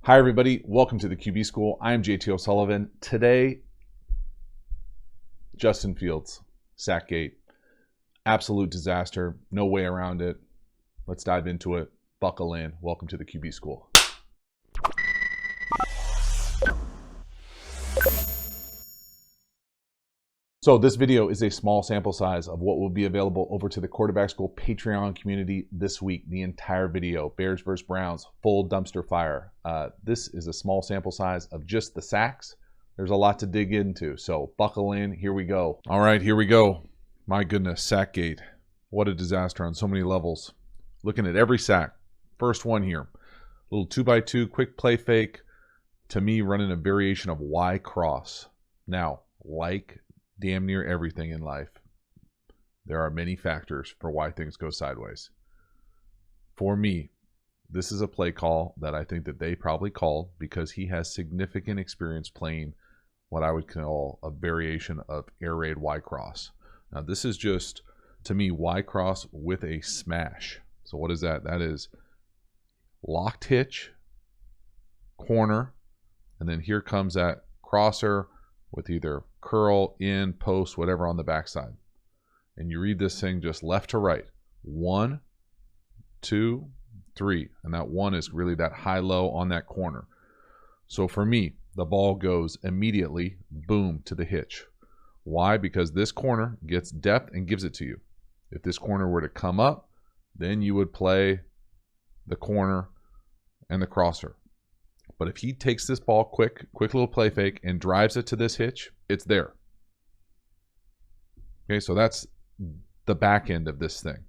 Hi everybody, welcome to the QB School. I am JT O'Sullivan. Today, Justin Fields, Sackgate. Absolute disaster, no way around it. Let's dive into it. Buckle in. Welcome to the QB School. So this video is a small sample size of what will be available over to the Quarterback School Patreon community this week. The entire video, Bears versus Browns, full dumpster fire. This is a small sample size of just the sacks. There's a lot to dig into, so buckle in. Here we go. All right, here we go. My goodness, Sackgate. What a disaster on so many levels. Looking at every sack. First one here. Little 2x2, quick play fake. To me, running a variation of Y cross. Now, like damn near everything in life, there are many factors for why things go sideways. For me, this is a play call that I think that they probably called because he has significant experience playing what I would call a variation of air raid Y cross. Now this is just, to me, Y cross with a smash. So what is that? That is locked hitch, corner, and then here comes that crosser with either curl, in, post, whatever on the backside. And you read this thing just left to right. 1, 2, 3. And that 1 is really that high-low on that corner. So for me, the ball goes immediately, boom, to the hitch. Why? Because this corner gets depth and gives it to you. If this corner were to come up, then you would play the corner and the crosser. But if he takes this ball quick little play fake and drives it to this hitch, it's there. Okay, so that's the back end of this thing.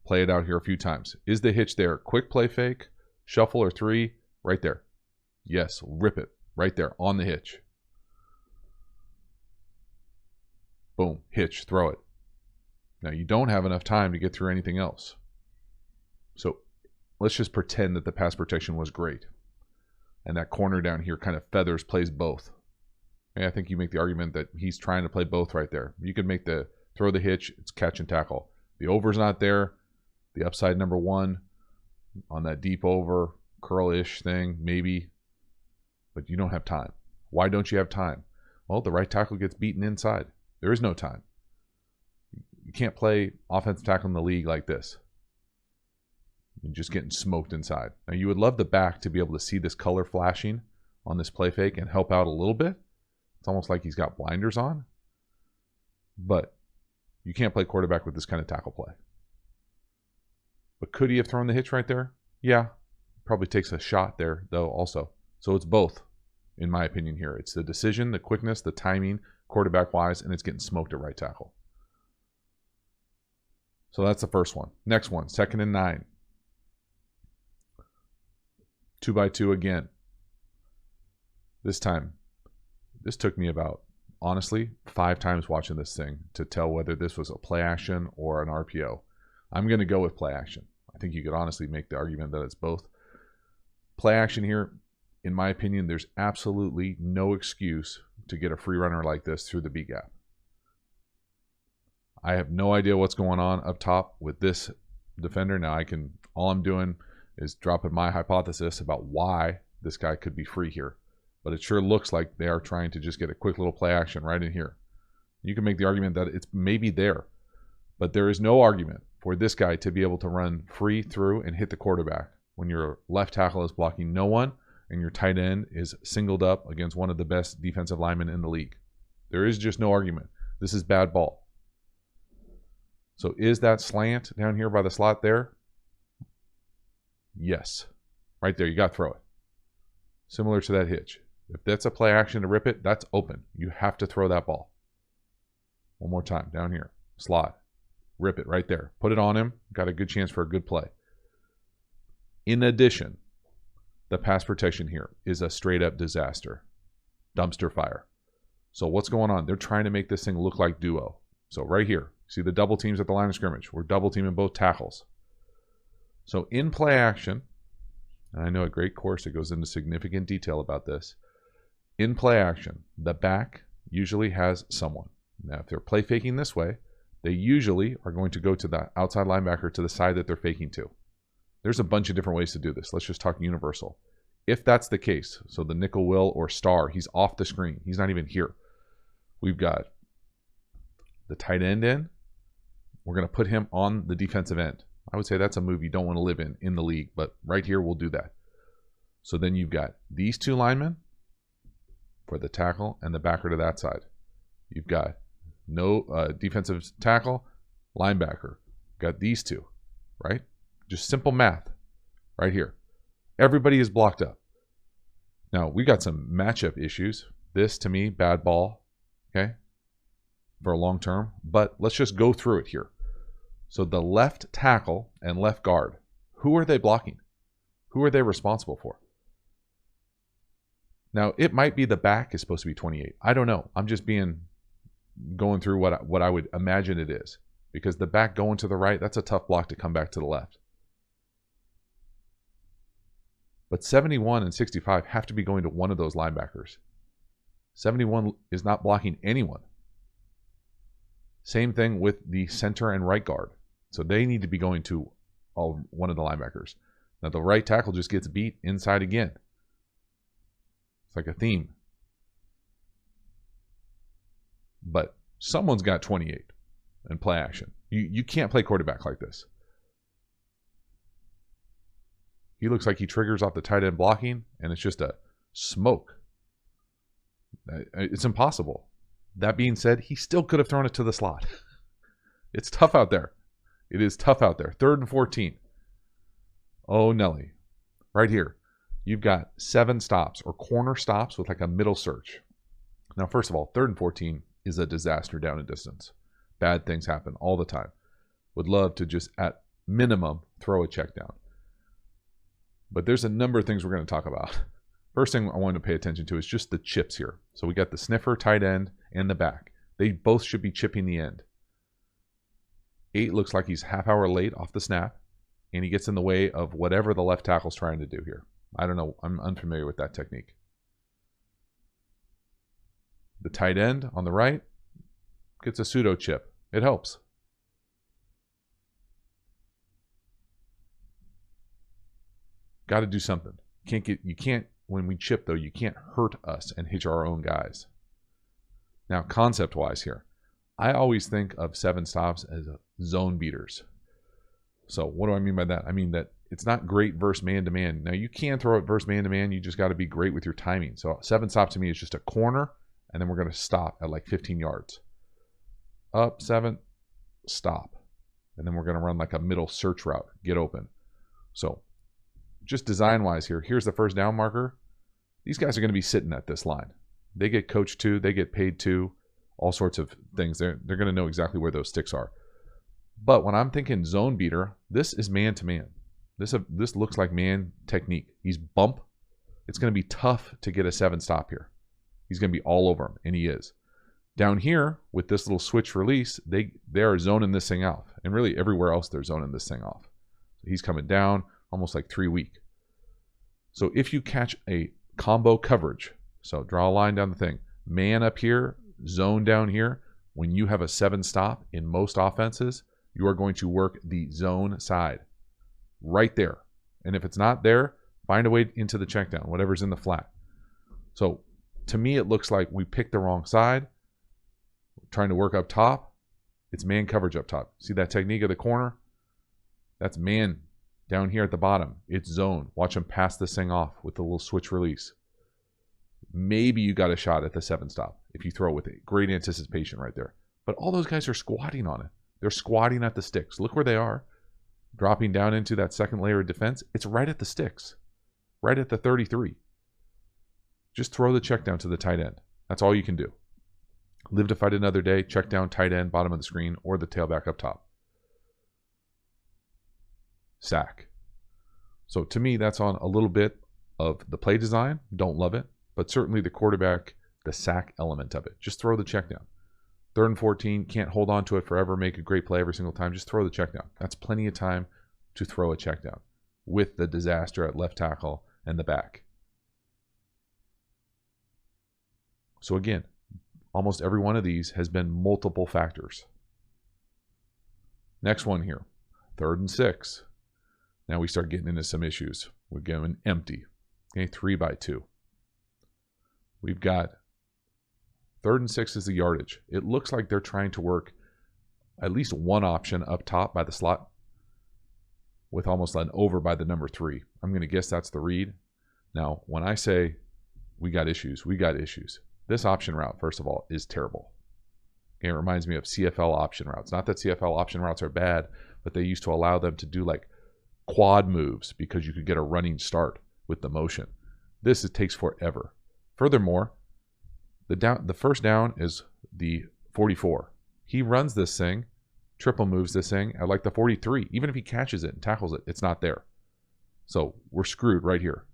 Play it out here a few times. Is the hitch there? Quick play fake, shuffle or 3, right there. Yes, rip it right there on the hitch. Boom, hitch, throw it. Now you don't have enough time to get through anything else. So let's just pretend that the pass protection was great. And that corner down here kind of feathers, plays both. And I think you make the argument that he's trying to play both right there. You could make the throw the hitch, it's catch and tackle. The over's not there. The upside number 1 on that deep over, curl-ish thing, maybe. But you don't have time. Why don't you have time? Well, the right tackle gets beaten inside. There is no time. You can't play offensive tackle in the league like this. You're just getting smoked inside. Now you would love the back to be able to see this color flashing on this play fake and help out a little bit. It's almost like he's got blinders on. But you can't play quarterback with this kind of tackle play. But could he have thrown the hitch right there? Yeah. Probably takes a shot there though also. So it's both, in my opinion here. It's the decision, the quickness, the timing, quarterback-wise, and it's getting smoked at right tackle. So that's the first one. Next one, 2nd and 9. 2x2 again. This time, this took me about, honestly, 5 times watching this thing to tell whether this was a play action or an RPO. I'm going to go with play action. I think you could honestly make the argument that it's both. Play action here, in my opinion, there's absolutely no excuse to get a free runner like this through the B gap. I have no idea what's going on up top with this defender. Now all I'm doing is dropping my hypothesis about why this guy could be free here. But it sure looks like they are trying to just get a quick little play action right in here. You can make the argument that it's maybe there, but there is no argument for this guy to be able to run free through and hit the quarterback when your left tackle is blocking no one and your tight end is singled up against one of the best defensive linemen in the league. There is just no argument. This is bad ball. So is that slant down here by the slot there? Yes. Right there, you got to throw it. Similar to that hitch. If that's a play action to rip it, that's open. You have to throw that ball. One more time, down here. Slot. Rip it right there. Put it on him. Got a good chance for a good play. In addition, the pass protection here is a straight up disaster. Dumpster fire. So what's going on? They're trying to make this thing look like duo. So right here, see the double teams at the line of scrimmage. We're double teaming both tackles. So in play action, and I know a great course that goes into significant detail about this. In play action, the back usually has someone. Now, if they're play faking this way, they usually are going to go to the outside linebacker to the side that they're faking to. There's a bunch of different ways to do this. Let's just talk universal. If that's the case, so the nickel will or star, he's off the screen. He's not even here. We've got the tight end in. We're going to put him on the defensive end. I would say that's a move you don't want to live in the league, but right here we'll do that. So then you've got these two linemen for the tackle and the backer to that side. You've got no defensive tackle, linebacker. Got these two, right? Just simple math right here. Everybody is blocked up. Now, we got some matchup issues. This, to me, bad ball, okay, for a long term. But let's just go through it here. So the left tackle and left guard, who are they blocking? Who are they responsible for? Now, it might be the back is supposed to be 28. I don't know. I'm just going through what I would imagine it is. Because the back going to the right, that's a tough block to come back to the left. But 71 and 65 have to be going to one of those linebackers. 71 is not blocking anyone. Same thing with the center and right guard. So they need to be going to one of the linebackers. Now the right tackle just gets beat inside again. It's like a theme. But someone's got 28 and play action. You can't play quarterback like this. He looks like he triggers off the tight end blocking, and it's just a smoke. It's impossible. That being said, he still could have thrown it to the slot. It's tough out there. It is tough out there. 3rd and 14. Oh, Nelly. Right here. You've got 7 stops or corner stops with like a middle search. Now, first of all, 3rd and 14 is a disaster down in distance. Bad things happen all the time. Would love to just, at minimum, throw a check down. But there's a number of things we're going to talk about. First thing I wanted to pay attention to is just the chips here. So we got the sniffer, tight end, and the back. They both should be chipping the end. 8 looks like he's half hour late off the snap, and he gets in the way of whatever the left tackle's trying to do here. I don't know. I'm unfamiliar with that technique. The tight end on the right gets a pseudo chip. It helps. Got to do something. You can't, when we chip though, you can't hurt us and hit our own guys. Now, concept-wise here, I always think of 7 stops as zone beaters. So what do I mean by that? I mean that it's not great versus man-to-man. Now, you can throw it versus man-to-man. You just got to be great with your timing. So 7 stops to me is just a corner, and then we're going to stop at like 15 yards. Up, 7, stop. And then we're going to run like a middle search route, get open. So just design-wise here, here's the first down marker. These guys are going to be sitting at this line. They get coached to, they get paid to, all sorts of things. They're going to know exactly where those sticks are. But when I'm thinking zone beater, this is man-to-man. This looks like man technique. He's bump. It's going to be tough to get a 7 stop here. He's going to be all over him, and he is. Down here, with this little switch release, they are zoning this thing off. And really everywhere else, they're zoning this thing off. So he's coming down, almost like 3 weak. So if you catch a combo coverage, so draw a line down the thing, man up here, zone down here, when you have a 7 stop in most offenses, you are going to work the zone side right there. And if it's not there, find a way into the check down, whatever's in the flat. So to me, it looks like we picked the wrong side. We're trying to work up top. It's man coverage up top. See that technique of the corner? That's man. Down here at the bottom, it's zone. Watch him pass this thing off with the little switch release. Maybe you got a shot at the 7 stop if you throw with it. Great anticipation right there. But all those guys are squatting on it. They're squatting at the sticks. Look where they are. Dropping down into that second layer of defense. It's right at the sticks. Right at the 33. Just throw the check down to the tight end. That's all you can do. Live to fight another day. Check down, tight end, bottom of the screen, or the tailback up top. Sack. So to me, that's on a little bit of the play design. Don't love it, but certainly the quarterback, the sack element of it. Just throw the check down. 3rd and 14, can't hold on to it forever, make a great play every single time. Just throw the check down. That's plenty of time to throw a check down with the disaster at left tackle and the back. So again, almost every one of these has been multiple factors. Next one here, 3rd and 6. Now we start getting into some issues. We're going empty. Okay, 3 by 2. We've got 3rd and 6 is the yardage. It looks like they're trying to work at least one option up top by the slot with almost an over by the number 3. I'm going to guess that's the read. Now, when I say we got issues, we got issues. This option route, first of all, is terrible. Okay, it reminds me of CFL option routes. Not that CFL option routes are bad, but they used to allow them to do like quad moves because you could get a running start with the motion. This takes forever. Furthermore, the first down is the 44. He runs this thing, triple moves this thing at like the 43. Even if he catches it and tackles it, it's not there. So we're screwed right here.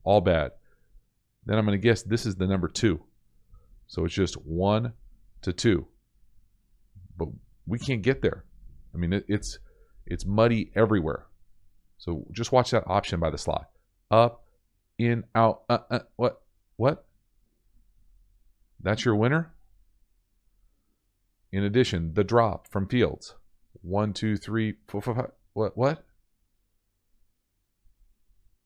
All bad. Then I'm going to guess this is the number 2. So it's just 1 to 2. But we can't get there. I mean, it's muddy everywhere. So just watch that option by the slot. Up, in, out, what? That's your winner? In addition, the drop from Fields. 1, 2, 3, 4, 5. What?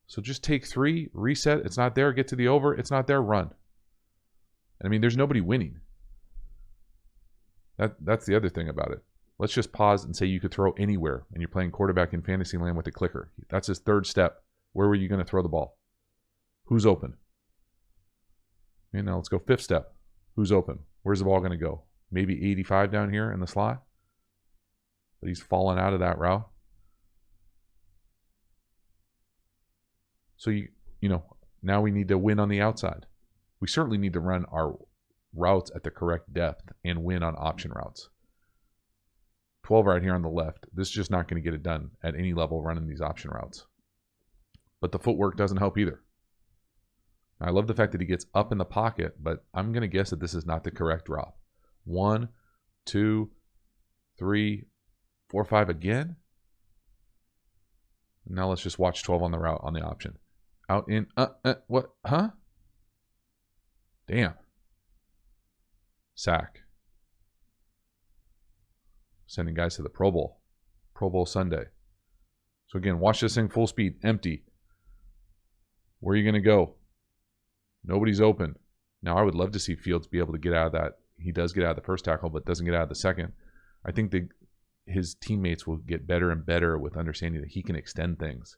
So just take 3, reset. It's not there. Get to the over. It's not there. Run. I mean, there's nobody winning. That's the other thing about it. Let's just pause and say you could throw anywhere, and you're playing quarterback in Fantasyland with a clicker. That's his 3rd step. Where were you going to throw the ball? Who's open? And now let's go 5th step. Who's open? Where's the ball going to go? Maybe 85 down here in the slot. But he's fallen out of that route. So, you know, now we need to win on the outside. We certainly need to run our routes at the correct depth and win on option routes. 12 right here on the left. This is just not going to get it done at any level running these option routes. But the footwork doesn't help either. I love the fact that he gets up in the pocket, but I'm going to guess that this is not the correct drop. 1, 2, 3, 4, 5 again. Now let's just watch 12 on the route on the option. Out in, what, huh? Damn. Sack. Sending guys to the Pro Bowl. Pro Bowl Sunday. So again, watch this thing full speed, empty. Where are you going to go? Nobody's open. Now, I would love to see Fields be able to get out of that. He does get out of the first tackle, but doesn't get out of the second. I think his teammates will get better and better with understanding that he can extend things.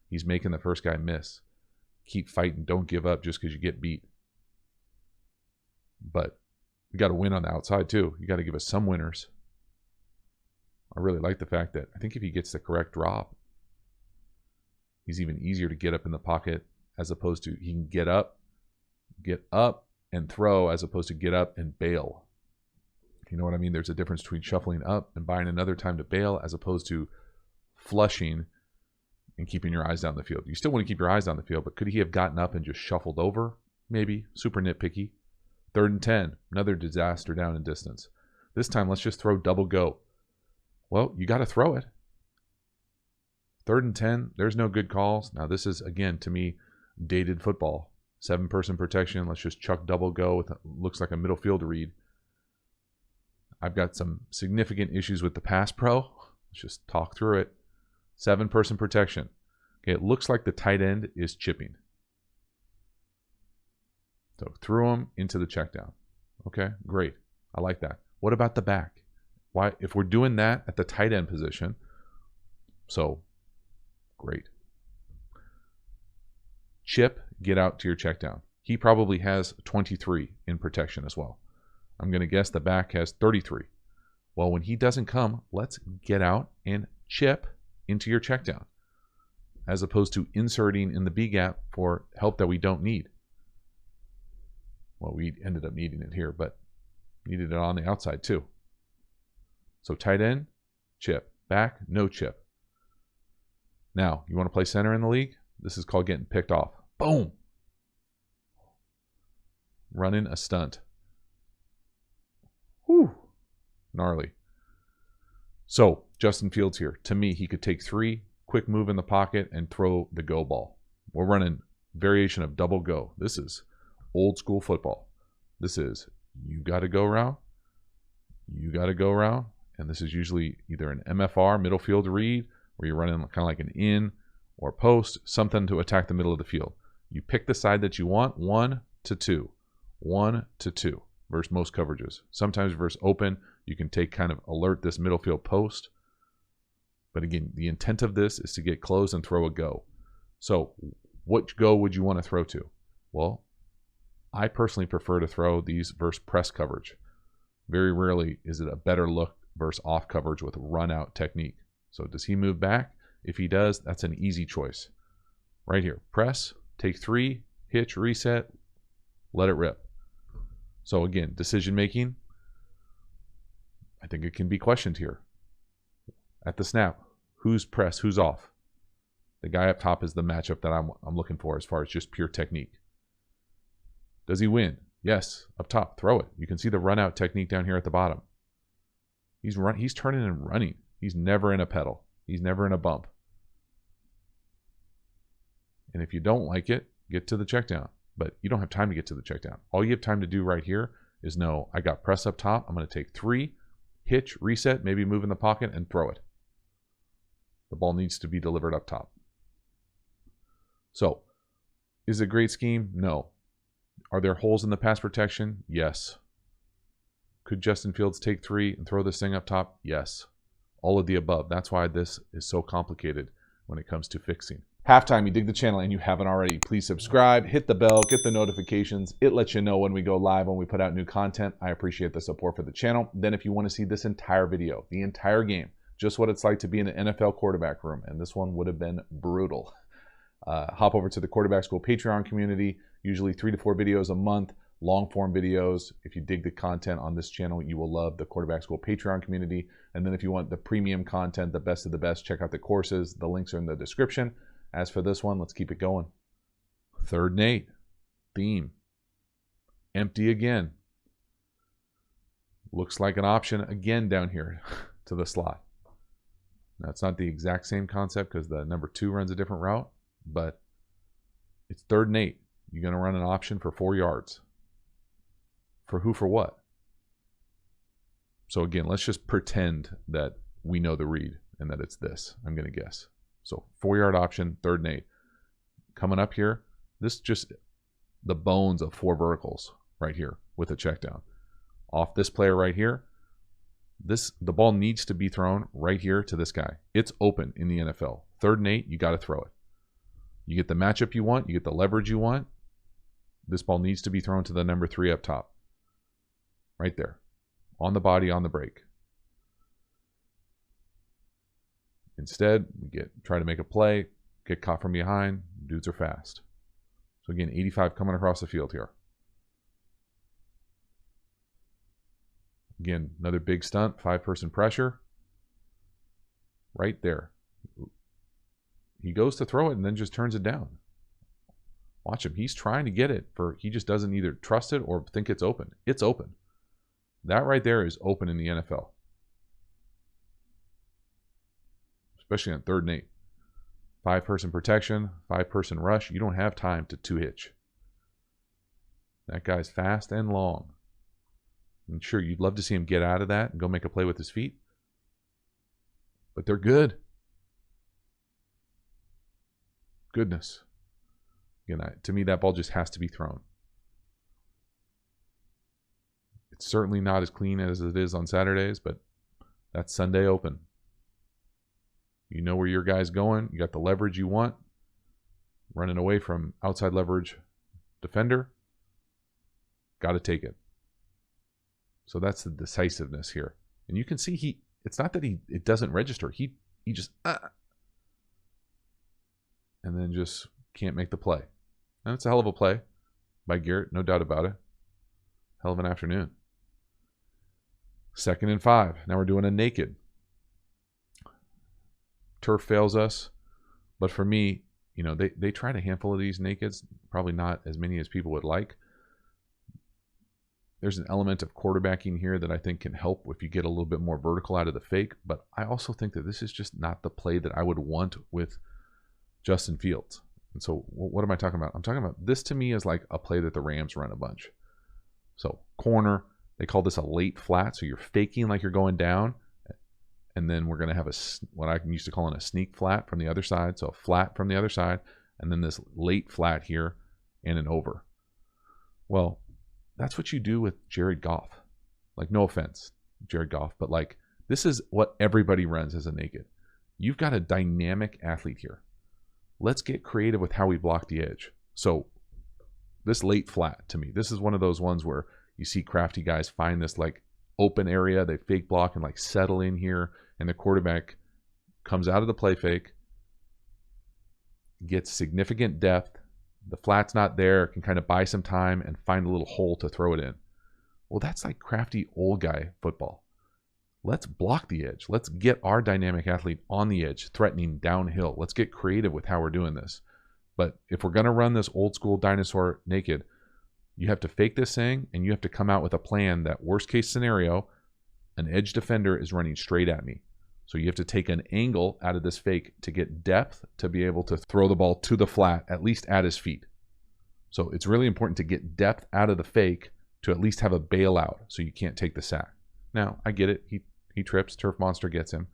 He's making the first guy miss. Keep fighting. Don't give up just because you get beat. But we got to win on the outside, too. You got to give us some winners. I really like the fact that I think if he gets the correct drop, he's even easier to get up in the pocket as opposed to he can get up and throw as opposed to get up and bail. You know what I mean? There's a difference between shuffling up and buying another time to bail as opposed to flushing and keeping your eyes down the field. You still want to keep your eyes down the field, but could he have gotten up and just shuffled over? Maybe. Super nitpicky. 3rd and 10. Another disaster down in distance. This time, let's just throw double go. Well, you got to throw it. 3rd and 10. There's no good calls. Now, this is, again, to me, dated football. 7-person protection. Let's just chuck double go with looks like a middle field read. I've got some significant issues with the Pass Pro. Let's just talk through it. 7-person protection. Okay, it looks like the tight end is chipping. So threw him into the check down. Okay, great. I like that. What about the back? Why, if we're doing that at the tight end position, so great. Chip, get out to your check down. He probably has 23 in protection as well. I'm going to guess the back has 33. Well, when he doesn't come, let's get out and chip into your check down as opposed to inserting in the B gap for help that we don't need. Well, we ended up needing it here, but needed it on the outside too. So tight end, chip. Back, no chip. Now, you want to play center in the league? This is called getting picked off. Boom. Running a stunt. Whew. Gnarly. So, Justin Fields here. To me, he could take 3, quick move in the pocket, and throw the go ball. We're running variation of double go. This is old school football. This is you got to go route, you got to go route, and this is usually either an MFR, middle field read, where you're running kind of like an in or post, something to attack the middle of the field. You pick the side that you want, 1 to 2. 1 to 2 versus most coverages. Sometimes versus open, you can take kind of alert this middle field post. But again, the intent of this is to get close and throw a go. So what go would you want to throw to? Well, I personally prefer to throw these versus press coverage. Very rarely is it a better look versus off coverage with run out technique. So does he move back? If he does, that's an easy choice. Right here, press, take 3, hitch, reset, let it rip. So again, decision making, I think it can be questioned here. At the snap, who's press, who's off? The guy up top is the matchup that I'm looking for as far as just pure technique. Does he win? Yes, up top, throw it. You can see the run out technique down here at the bottom. He's turning and running. He's never in a pedal. He's never in a bump. And if you don't like it, get to the check down. But you don't have time to get to the check down. All you have time to do right here is know, I got press up top. I'm going to take 3, hitch, reset, maybe move in the pocket, and throw it. The ball needs to be delivered up top. So, is it a great scheme? No. Are there holes in the pass protection? Yes. Could Justin Fields take 3 and throw this thing up top? Yes. All of the above. That's why this is so complicated when it comes to fixing. Halftime, you dig the channel and you haven't already, please subscribe, hit the bell, get the notifications. It lets you know when we go live, when we put out new content. I appreciate the support for the channel. Then if you want to see this entire video, the entire game, just what it's like to be in an NFL quarterback room, and this one would have been brutal. Hop over to the Quarterback School Patreon community, usually 3 to 4 videos a month, long form videos. If you dig the content on this channel, you will love the Quarterback School Patreon community. And then if you want the premium content, the best of the best, check out the courses. The links are in the description. As for this one, let's keep it going. 3rd and 8. Theme. Empty again. Looks like an option again down here to the slot. Now, it's not the exact same concept because the number 2 runs a different route, but it's 3rd and 8. You're going to run an option for 4 yards. For who, for what? So again, let's just pretend that we know the read and that it's this, I'm going to guess. So 4-yard option, 3rd and 8. Coming up here, this just the bones of 4 verticals right here with a check down. Off this player right here, the ball needs to be thrown right here to this guy. It's open in the NFL. 3rd and 8, you got to throw it. You get the matchup you want, you get the leverage you want. This ball needs to be thrown to the number 3 up top. Right there. On the body, on the break. Instead, we try to make a play, get caught from behind. Dudes are fast. So again, 85 coming across the field here. Again, another big stunt, 5-person pressure. Right there. He goes to throw it and then just turns it down. Watch him. He's trying to get it. He just doesn't either trust it or think it's open. It's open. That right there is open in the NFL. Especially on 3rd and 8. 5-person protection, 5-person rush. You don't have time to 2-hitch. That guy's fast and long. And sure, you'd love to see him get out of that and go make a play with his feet. But they're good. Goodness. Again, to me, that ball just has to be thrown. It's certainly not as clean as it is on Saturdays, but that's Sunday open. You know where your guy's going. You got the leverage you want. Running away from outside leverage defender. Got to take it. So that's the decisiveness here. And you can see it's not that it doesn't register. He just and then just can't make the play. And it's a hell of a play by Garrett, no doubt about it. Hell of an afternoon. 2nd and 5. Now we're doing a naked. Turf fails us, but for me, you know, they tried a handful of these nakeds, probably not as many as people would like. There's an element of quarterbacking here that I think can help if you get a little bit more vertical out of the fake, but I also think that this is just not the play that I would want with Justin Fields. And so what am I talking about? I'm talking about this to me is like a play that the Rams run a bunch. So corner, they call this a late flat, so you're faking like you're going down, and then we're going to have what I used to call a sneak flat from the other side, so a flat from the other side, and then this late flat here and an over. Well, that's what you do with Jared Goff. Like, no offense, Jared Goff, but like, this is what everybody runs as a naked. You've got a dynamic athlete here. Let's get creative with how we block the edge. So this late flat, to me, this is one of those ones where you see crafty guys find this like open area, they fake block and like settle in here, and the quarterback comes out of the play fake, gets significant depth, the flat's not there, can kind of buy some time and find a little hole to throw it in. Well, that's like crafty old guy football. Let's block the edge. Let's get our dynamic athlete on the edge, threatening downhill. Let's get creative with how we're doing this. But if we're going to run this old school dinosaur naked, you have to fake this thing, and you have to come out with a plan that worst case scenario, an edge defender is running straight at me. So you have to take an angle out of this fake to get depth to be able to throw the ball to the flat, at least at his feet. So it's really important to get depth out of the fake to at least have a bailout so you can't take the sack. Now, I get it. He trips. Turf Monster gets him.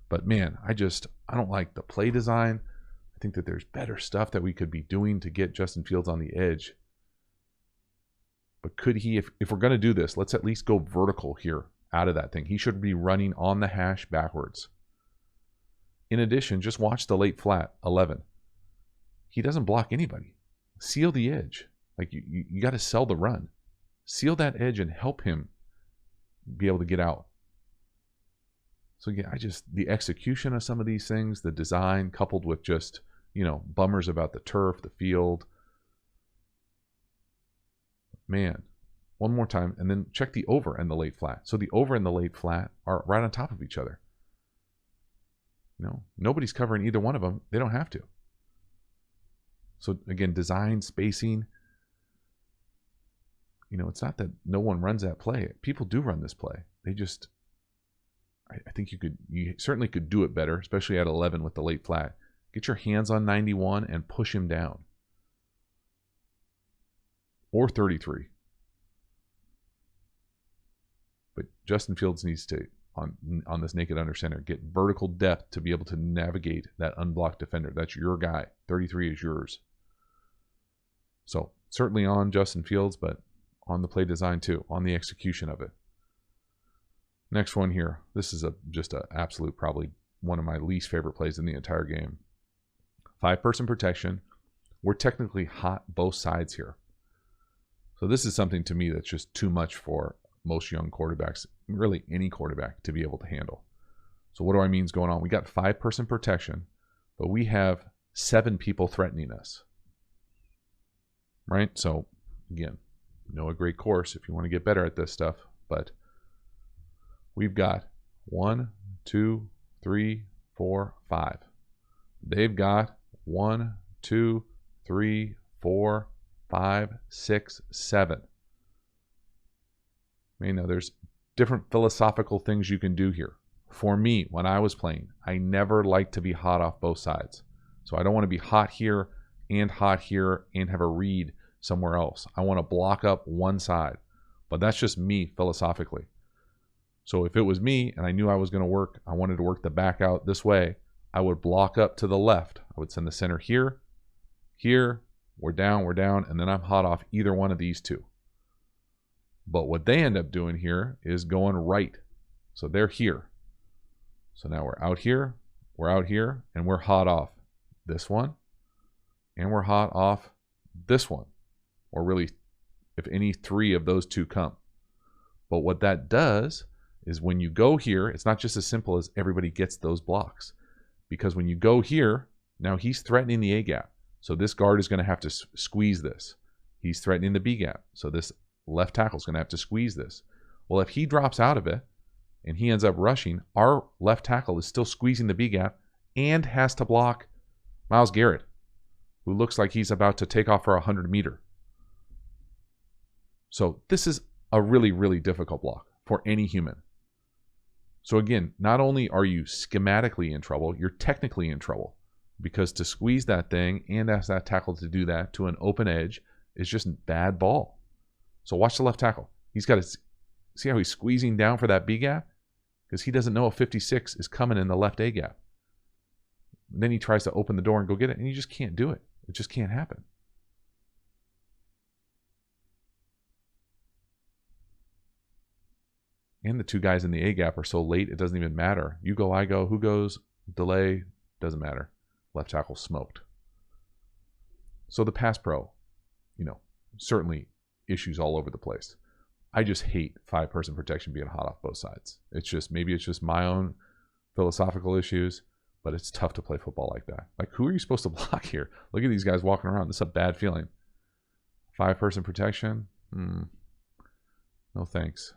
But man, I don't like the play design. I think that there's better stuff that we could be doing to get Justin Fields on the edge. But could he, if we're going to do this, let's at least go vertical here out of that thing. He should be running on the hash backwards. In addition, just watch the late flat, 11. He doesn't block anybody. Seal the edge. Like, you got to sell the run. Seal that edge and help him be able to get out. So yeah, the execution of some of these things, the design coupled with just, bummers about the turf, the field. Man, one more time, and then check the over and the late flat. So the over and the late flat are right on top of each other. Nobody's covering either one of them. They don't have to. So again, design, spacing. It's not that no one runs that play. People do run this play. They just, I think you certainly could do it better, especially at 11 with the late flat. Get your hands on 91 and push him down. Or 33. But Justin Fields needs to, on this naked under center, get vertical depth to be able to navigate that unblocked defender. That's your guy. 33 is yours. So certainly on Justin Fields, but on the play design too, on the execution of it. Next one here. This is just an absolute, probably one of my least favorite plays in the entire game. 5-person protection. We're technically hot both sides here. So this is something to me that's just too much for most young quarterbacks, really any quarterback, to be able to handle. So what do I mean is going on? We got 5-person protection, but we have 7 people threatening us. Right? So again, a great course if you want to get better at this stuff, but we've got 1, 2, 3, 4, 5. They've got 1, 2, 3, 4, 5, 6, 7. There's different philosophical things you can do here. For me, when I was playing, I never liked to be hot off both sides. So I don't want to be hot here and have a read somewhere else. I want to block up one side. But that's just me philosophically. So if it was me and I knew I wanted to work the back out this way, I would block up to the left. I would send the center here, we're down, and then I'm hot off either one of these two. But what they end up doing here is going right. So they're here. So now we're out here, and we're hot off this one, and we're hot off this one. Or really, if any 3 of those 2 come. But what that does is when you go here, it's not just as simple as everybody gets those blocks. Because when you go here, now he's threatening the A gap. So this guard is going to have to squeeze this. He's threatening the B gap. So this left tackle is going to have to squeeze this. Well, if he drops out of it and he ends up rushing, our left tackle is still squeezing the B gap and has to block Myles Garrett, who looks like he's about to take off for a 100-meter. So this is a really, really difficult block for any human. So again, not only are you schematically in trouble, you're technically in trouble. Because to squeeze that thing and ask that tackle to do that to an open edge is just bad ball. So watch the left tackle. He's got to see how he's squeezing down for that B gap because he doesn't know a 56 is coming in the left A gap. And then he tries to open the door and go get it, and you just can't do it. It just can't happen. And the two guys in the A gap are so late, it doesn't even matter. You go, I go, who goes, delay, doesn't matter. Left tackle smoked. So the pass pro, certainly issues all over the place. I just hate 5-person protection being hot off both sides. Maybe it's just my own philosophical issues, but it's tough to play football like that. Like, who are you supposed to block here? Look at these guys walking around. This is a bad feeling. 5-person protection? No thanks.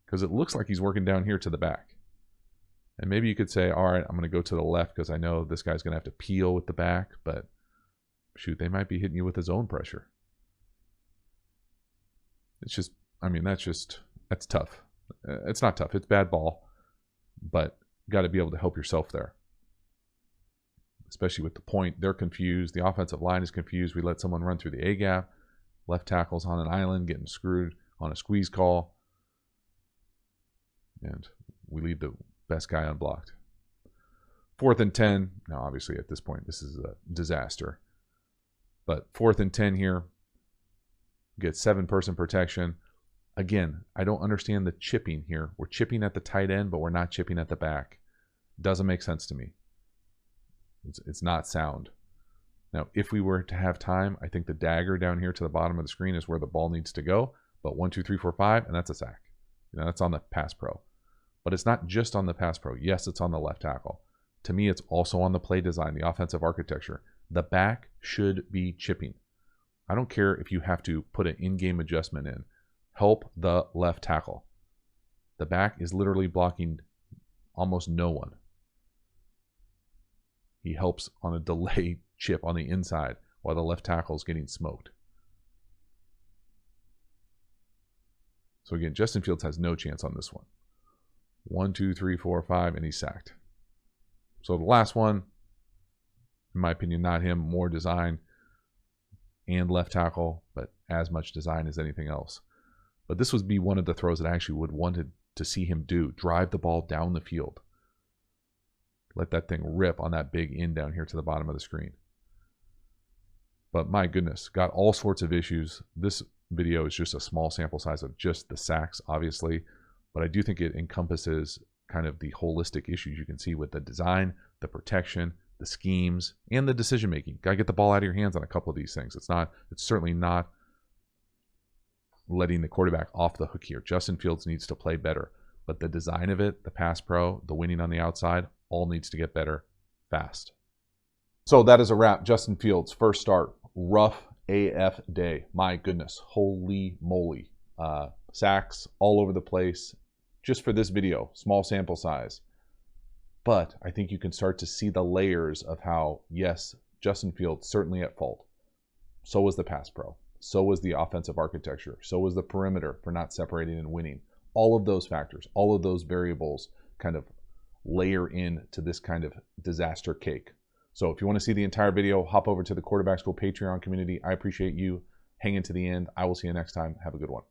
Because it looks like he's working down here to the back. And maybe you could say, all right, I'm going to go to the left because I know this guy's going to have to peel with the back, but shoot, they might be hitting you with his own pressure. It's just, that's tough. It's not tough. It's bad ball, but you got to be able to help yourself there. Especially with the point. They're confused. The offensive line is confused. We let someone run through the A gap. Left tackle's on an island, getting screwed on a squeeze call. And we leave the best guy unblocked. 4th and 10. Now, obviously, at this point, this is a disaster. But 4th and 10 here. Get 7-person protection. Again, I don't understand the chipping here. We're chipping at the tight end, but we're not chipping at the back. Doesn't make sense to me. It's not sound. Now, if we were to have time, I think the dagger down here to the bottom of the screen is where the ball needs to go. But 1, 2, 3, 4, 5, and that's a sack. That's on the pass pro. But it's not just on the pass pro. Yes, it's on the left tackle. To me, it's also on the play design, the offensive architecture. The back should be chipping. I don't care if you have to put an in-game adjustment in. Help the left tackle. The back is literally blocking almost no one. He helps on a delay chip on the inside while the left tackle is getting smoked. So again, Justin Fields has no chance on this one. 1, 2, 3, 4, 5, and he's sacked. So the last one, in my opinion, not him, more design and left tackle, but as much design as anything else. But this would be one of the throws that I actually would wanted to see him do. Drive the ball down the field. Let that thing rip on that big end down here to the bottom of the screen. But my goodness, got all sorts of issues. This video is just a small sample size of just the sacks, obviously. But I do think it encompasses kind of the holistic issues you can see with the design, the protection, the schemes, and the decision making. Got to get the ball out of your hands on a couple of these things. It's certainly not letting the quarterback off the hook here. Justin Fields needs to play better. But the design of it, the pass pro, the winning on the outside, all needs to get better fast. So that is a wrap. Justin Fields, first start, rough AF day. My goodness, holy moly. Sacks all over the place. Just for this video, small sample size. But I think you can start to see the layers of how, yes, Justin Fields certainly at fault. So was the pass pro. So was the offensive architecture. So was the perimeter for not separating and winning. All of those factors, all of those variables kind of layer in to this kind of disaster cake. So if you want to see the entire video, hop over to the Quarterback School Patreon community. I appreciate you hanging to the end. I will see you next time. Have a good one.